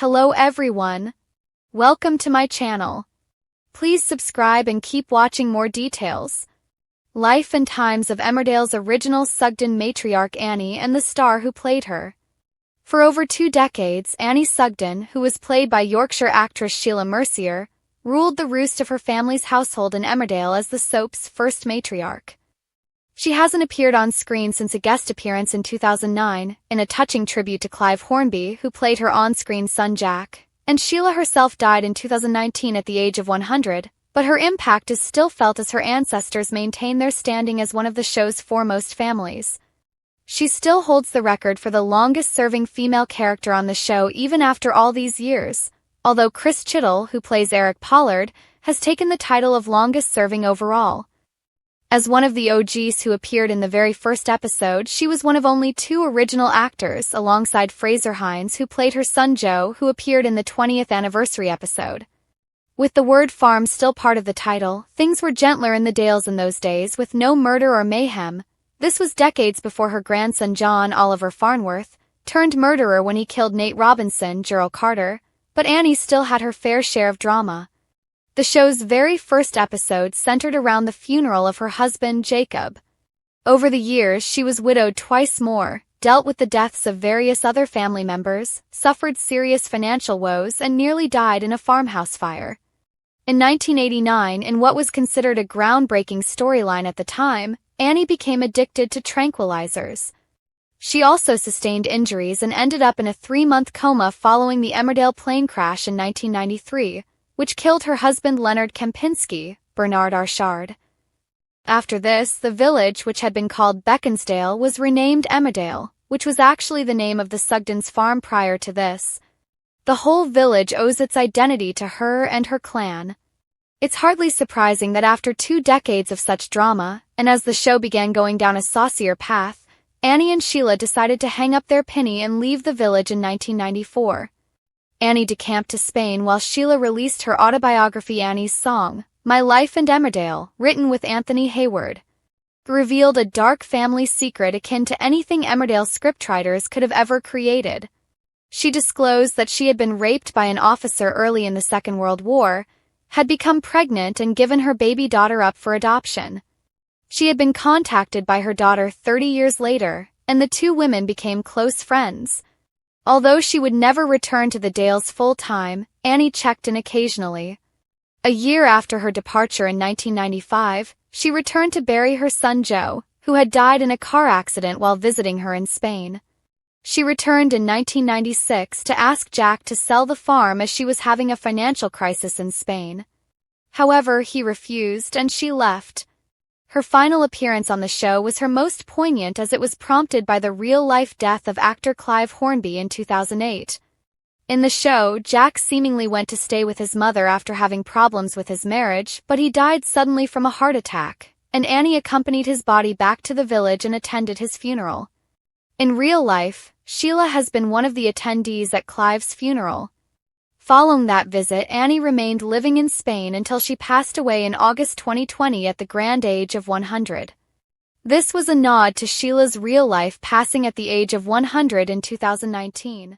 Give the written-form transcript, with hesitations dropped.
Hello everyone. Welcome to my channel. Please subscribe and keep watching more details. Life and times of Emmerdale's original Sugden matriarch Annie and the star who played her. For over 2 decades, Annie Sugden, who was played by Yorkshire actress Sheila Mercier, ruled the roost of her family's household in Emmerdale as the soap's first matriarch. She hasn't appeared on screen since a guest appearance in 2009, in a touching tribute to Clive Hornby, who played her on-screen son Jack, and Sheila herself died in 2019 at the age of 100, but her impact is still felt as her ancestors maintain their standing as one of the show's foremost families. She still holds the record for the longest-serving female character on the show even after all these years, although Chris Chittell, who plays Eric Pollard, has taken the title of longest-serving overall. As one of the OGs who appeared in the very first episode, she was one of only 2 original actors, alongside Fraser Hines, who played her son Joe, who appeared in the 20th anniversary episode. With the word farm still part of the title, things were gentler in the Dales in those days, with no murder or mayhem. This was decades before her grandson John Oliver Farnworth turned murderer when he killed Nate Robinson, Gerald Carter, but Annie still had her fair share of drama. The show's very first episode centered around the funeral of her husband, Jacob. Over the years, she was widowed twice more, dealt with the deaths of various other family members, suffered serious financial woes, and nearly died in a farmhouse fire. In 1989, in what was considered a groundbreaking storyline at the time, Annie became addicted to tranquilizers. She also sustained injuries and ended up in a 3-month coma following the Emmerdale plane crash in 1993, which killed her husband Leonard Kempinski, Bernard Archard. After this, the village, which had been called Beaconsdale, was renamed Emmerdale, which was actually the name of the Sugdens' farm prior to this. The whole village owes its identity to her and her clan. It's hardly surprising that after 2 decades of such drama, and as the show began going down a saucier path, Annie and Sheila decided to hang up their penny and leave the village in 1994. Annie decamped to Spain while Sheila released her autobiography Annie's Song, My Life and Emmerdale, written with Anthony Hayward. Revealed a dark family secret akin to anything Emmerdale scriptwriters could have ever created. She disclosed that she had been raped by an officer early in the Second World War, had become pregnant and given her baby daughter up for adoption. She had been contacted by her daughter 30 years later, and the 2 women became close friends. Although she would never return to the Dales full-time, Annie checked in occasionally. A year after her departure in 1995, she returned to bury her son Joe, who had died in a car accident while visiting her in Spain. She returned in 1996 to ask Jack to sell the farm as she was having a financial crisis in Spain. However, he refused and she left. Her final appearance on the show was her most poignant as it was prompted by the real-life death of actor Clive Hornby in 2008. In the show, Jack seemingly went to stay with his mother after having problems with his marriage, but he died suddenly from a heart attack, and Annie accompanied his body back to the village and attended his funeral. In real life, Sheila has been one of the attendees at Clive's funeral. Following that visit, Annie remained living in Spain until she passed away in August 2020 at the grand age of 100. This was a nod to Sheila's real life passing at the age of 100 in 2019.